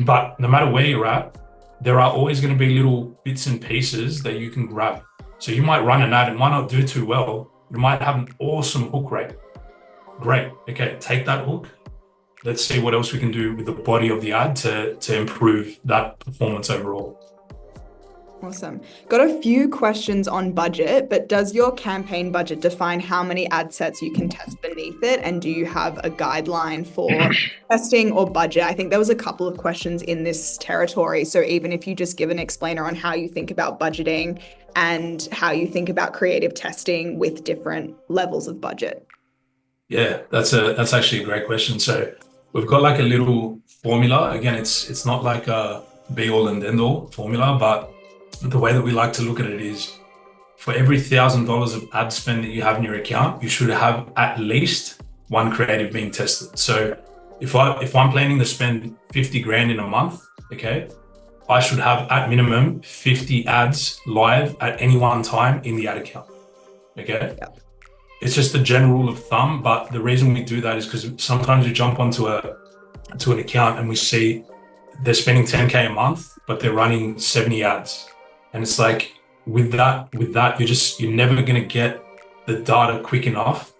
But no matter where you're at, there are always going to be little bits and pieces that you can grab. So you might run an ad, it might not do too well. You might have an awesome hook rate. Great. Okay, take that hook. Let's see what else we can do with the body of the ad to improve that performance overall. Awesome. Got a few questions on budget, but does your campaign budget define how many ad sets you can test beneath it? And do you have a guideline for testing or budget? I think there was a couple of questions in this territory. So even if you just give an explainer on how you think about budgeting and how you think about creative testing with different levels of budget. Yeah, that's actually a great question. So we've got like a little formula. Again, it's not like a be all and end all formula, but the way that we like to look at it is for every $1,000 of ad spend that you have in your account, you should have at least one creative being tested. So if I'm planning to spend 50 grand in a month, okay, I should have at minimum 50 ads live at any one time in the ad account. Okay. Yeah. It's just a general rule of thumb, but the reason we do that is because sometimes we jump onto an account and we see they're spending 10K a month, but they're running 70 ads. And it's like, with that, you're never going to get the data quick enough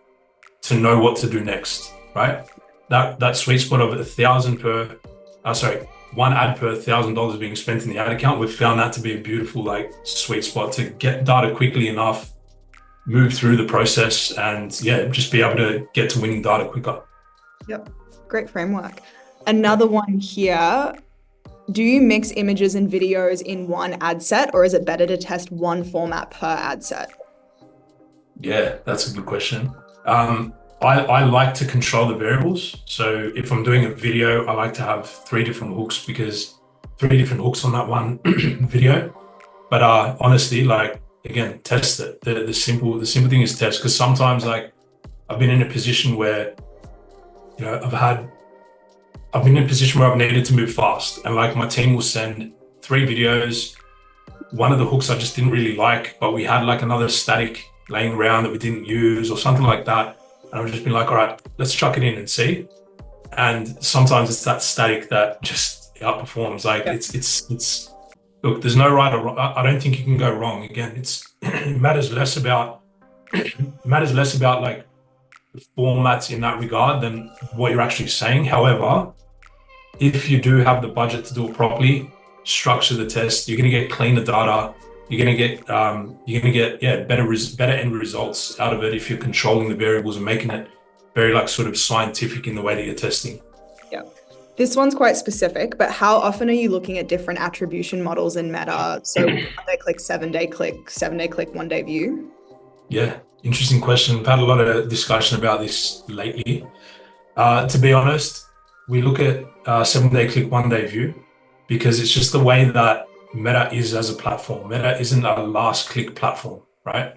to know what to do next, right? That sweet spot of one ad per $1,000 being spent in the ad account, we've found that to be a beautiful, like, sweet spot to get data quickly enough, move through the process and just be able to get to winning data quicker. Yep, great framework. Another one here. Do you mix images and videos in one ad set, or is it better to test one format per ad set? Yeah, that's a good question. I like to control the variables. So if I'm doing a video, I like to have 3 different hooks, because 3 different hooks on that one video. But honestly, like, again, test it. The simple thing is test, because sometimes, like, I've been in a position where, I've been in a position where I've needed to move fast, and like my team will send 3 videos. One of the hooks I just didn't really like, but we had like another static laying around that we didn't use or something like that. And I've just been like, all right, let's chuck it in and see. And sometimes it's that static that just outperforms. Like it's look, there's no right or wrong. I don't think you can go wrong. Again, it matters less about like the formats in that regard than what you're actually saying. However, if you do have the budget to do it properly, structure the test, you're going to get cleaner data. You're going to get better end results out of it if you're controlling the variables and making it very like sort of scientific in the way that you're testing. Yeah. This one's quite specific, but how often are you looking at different attribution models in Meta? So 1-day click, 7-day click, 7-day click, 1-day view? Yeah, interesting question. I've had a lot of discussion about this lately. To be honest, we look at 7-day click, 1-day view, because it's just the way that Meta is as a platform. Meta isn't a last click platform, right?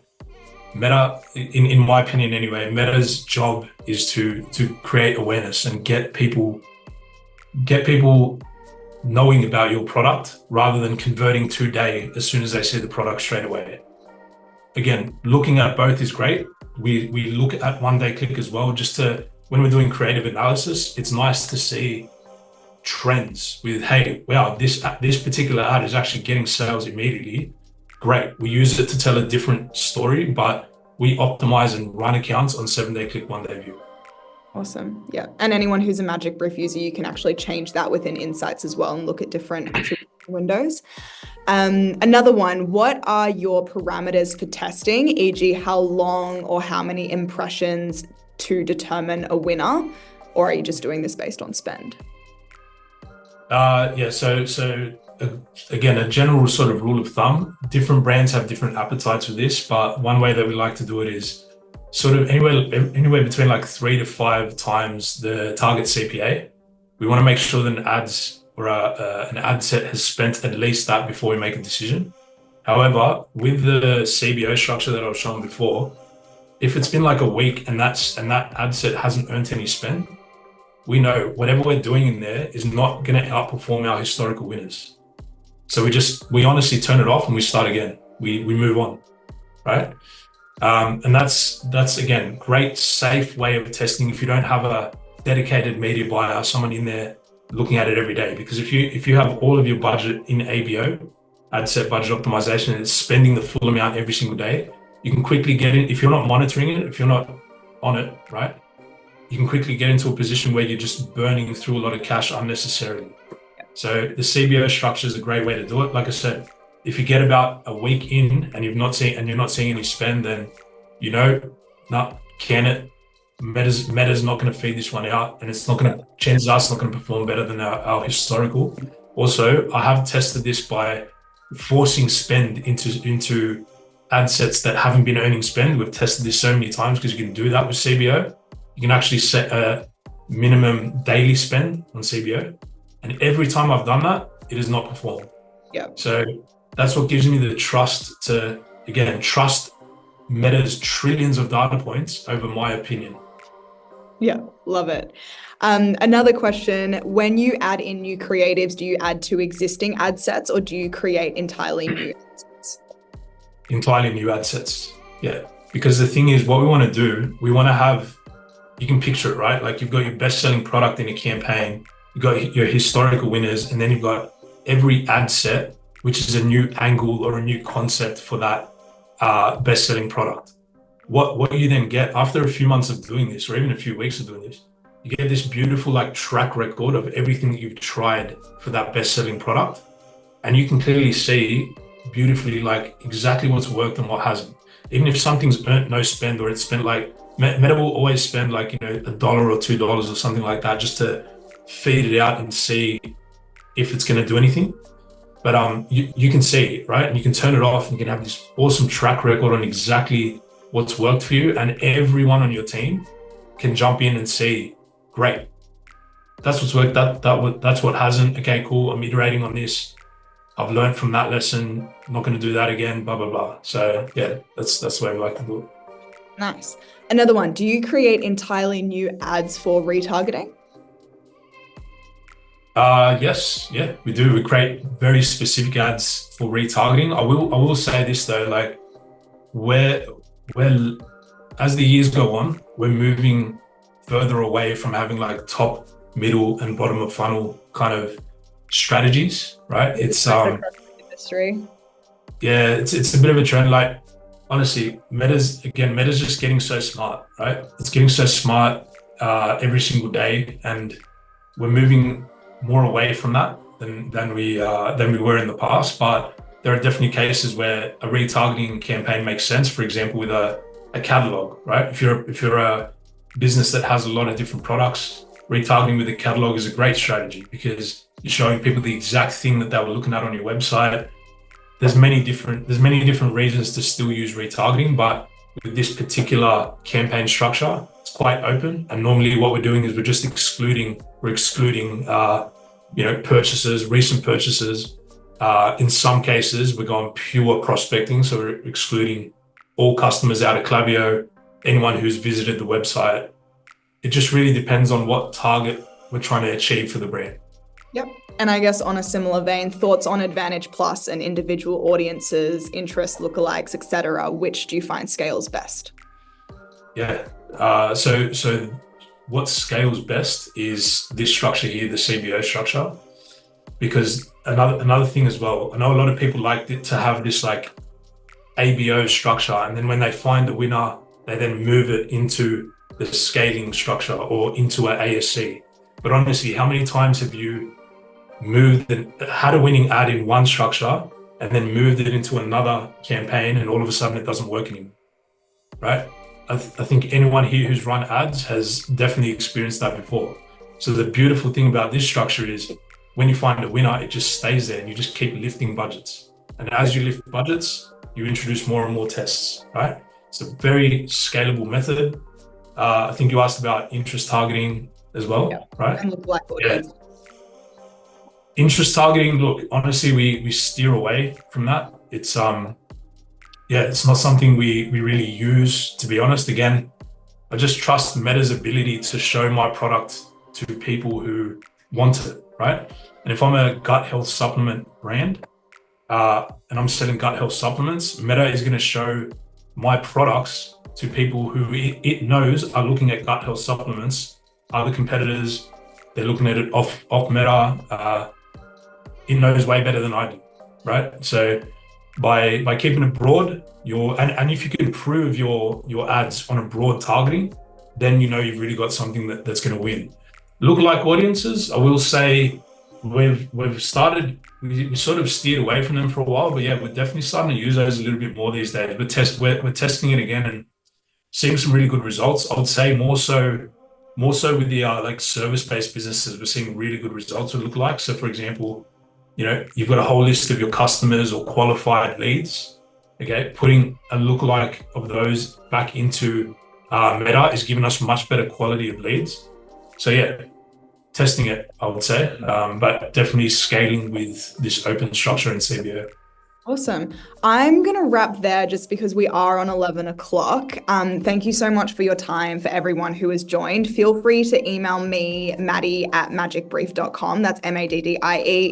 Meta, in my opinion anyway, Meta's job is to create awareness and get people knowing about your product rather than converting today as soon as they see the product straight away. Again, looking at both is great. We look at 1-day click as well, just to, when we're doing creative analysis, it's nice to see trends with, hey, wow, this particular ad is actually getting sales immediately. Great. We use it to tell a different story, but we optimize and run accounts on 7-day click, 1-day view. Awesome. Yeah. And anyone who's a Magic Brief user, you can actually change that within Insights as well and look at different attribution windows. Another one, what are your parameters for testing, e.g. how long or how many impressions to determine a winner? Or are you just doing this based on spend? So again, a general sort of rule of thumb, different brands have different appetites with this, but one way that we like to do it is sort of anywhere between like 3 to 5 times the target CPA. We want to make sure that an ad set has spent at least that before we make a decision. However, with the CBO structure that I was showing before, if it's been like a week and that ad set hasn't earned any spend, we know whatever we're doing in there is not going to outperform our historical winners. So we honestly turn it off and we start again. We move on, right? And that's again, great, safe way of testing if you don't have a dedicated media buyer, someone in there looking at it every day. Because if you have all of your budget in ABO, ad set budget optimization, and it's spending the full amount every single day, you can quickly get in, if you're not monitoring it, if you're not on it, right? You can quickly get into a position where you're just burning through a lot of cash unnecessarily. So the CBO structure is a great way to do it. Like I said, if you get about a week in and you're not seeing any spend, then can it? Meta's not going to feed this one out, and chances are it's not going to perform better than our historical. Also, I have tested this by forcing spend into ad sets that haven't been earning spend. We've tested this so many times because you can do that with CBO. You can actually set a minimum daily spend on CBO. And every time I've done that, it has not performed. Yeah. So that's what gives me the trust to, again, trust Meta's trillions of data points over my opinion. Yeah, love it. Another question, when you add in new creatives, do you add to existing ad sets or do you create entirely new ad sets? Entirely new ad sets, yeah. Because the thing is, what we want to do, we want to have, you can picture it, right? Like you've got your best-selling product in a campaign, you've got your historical winners, and then you've got every ad set, which is a new angle or a new concept for that best-selling product. What you then get after a few months of doing this, or even a few weeks of doing this, you get this beautiful like track record of everything that you've tried for that best-selling product. And you can clearly see beautifully like exactly what's worked and what hasn't. even if something's earned no spend, or it's spent like Meta will always spend like, $1 or $2 or something like that just to feed it out and see if it's going to do anything. But you can see, right? And you can turn it off and you can have this awesome track record on exactly what's worked for you. And everyone on your team can jump in and see, great, that's what's worked, that's what hasn't. Okay, cool, I'm iterating on this. I've learned from that lesson, I'm not going to do that again, blah, blah, blah. So yeah, that's the way we like to do it. Nice. Another one, do you create entirely new ads for retargeting? Yes, yeah, we do. We create very specific ads for retargeting. I will say this though, like we're as the years go on, we're moving further away from having like top, middle, and bottom of funnel kind of strategies, right? It's industry. Yeah, it's a bit of a trend. Like honestly, Meta's just getting so smart, right? It's getting so smart every single day, and we're moving more away from that than we were in the past. But there are definitely cases where a retargeting campaign makes sense. For example, with a catalog, right? If you're a business that has a lot of different products, retargeting with a catalog is a great strategy because you're showing people the exact thing that they were looking at on your website. There's many different reasons to still use retargeting, but with this particular campaign structure, it's quite open. And normally what we're doing is we're excluding purchases, recent purchases. In some cases, we're going pure prospecting. So we're excluding all customers out of Klaviyo, anyone who's visited the website. It just really depends on what target we're trying to achieve for the brand. Yep. And I guess on a similar vein, thoughts on Advantage Plus and individual audiences, interests, lookalikes, etc. Which do you find scales best? Yeah. So what scales best is this structure here, the CBO structure, because another thing as well, I know a lot of people like to have this like ABO structure, and then when they find the winner, they then move it into the scaling structure or into an ASC. But honestly, how many times have you had a winning ad in one structure and then moved it into another campaign, and all of a sudden it doesn't work anymore, right? I think anyone here who's run ads has definitely experienced that before. So the beautiful thing about this structure is when you find a winner, it just stays there and you just keep lifting budgets. And as you lift budgets, you introduce more and more tests, right? It's a very scalable method. I think you asked about interest targeting as well, right? And lookalike audience. Yeah. Interest targeting, look, honestly, we steer away from that. It's it's not something we really use, to be honest. Again, I just trust Meta's ability to show my product to people who want it, right? And if I'm a gut health supplement brand and I'm selling gut health supplements, Meta is going to show my products to people who it knows are looking at gut health supplements, other competitors. They're looking at it off Meta. It knows way better than I do, right? So by keeping it broad, and if you can prove your ads on a broad targeting, then you've really got something that's going to win. Lookalike audiences, I will say we sort of steered away from them for a while, but yeah, we're definitely starting to use those a little bit more these days. We're testing it again and seeing some really good results. I would say more so with the like service-based businesses, we're seeing really good results with lookalike. So for example, you've got a whole list of your customers or qualified leads. Okay, putting a lookalike of those back into Meta is giving us much better quality of leads. So yeah, testing it, I would say, but definitely scaling with this open structure in CBO. Awesome. I'm going to wrap there just because we are on 11 o'clock. Thank you so much for your time, for everyone who has joined. Feel free to email me, maddie@magicbrief.com. That's MADDIE.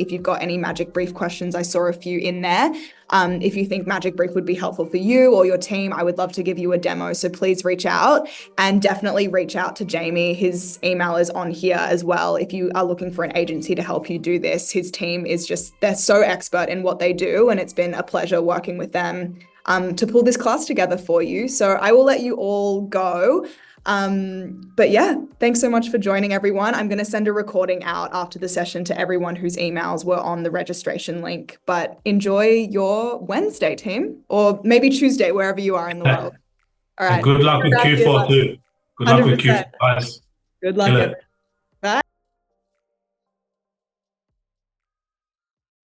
If you've got any Magic Brief questions, I saw a few in there. If you think Magic Brief would be helpful for you or your team, I would love to give you a demo. So please reach out, and definitely reach out to Jamie. His email is on here as well. If you are looking for an agency to help you do this, his team is they're so expert in what they do. And it's been a pleasure working with them to pull this class together for you. So I will let you all go. But yeah, thanks so much for joining, everyone. I'm going to send a recording out after the session to everyone whose emails were on the registration link. But enjoy your Wednesday, team, or maybe Tuesday, wherever you are in the world. All right. And good luck with Q4 too. Good luck with Q4, 100%. guys. Good luck, Kill it. everyone.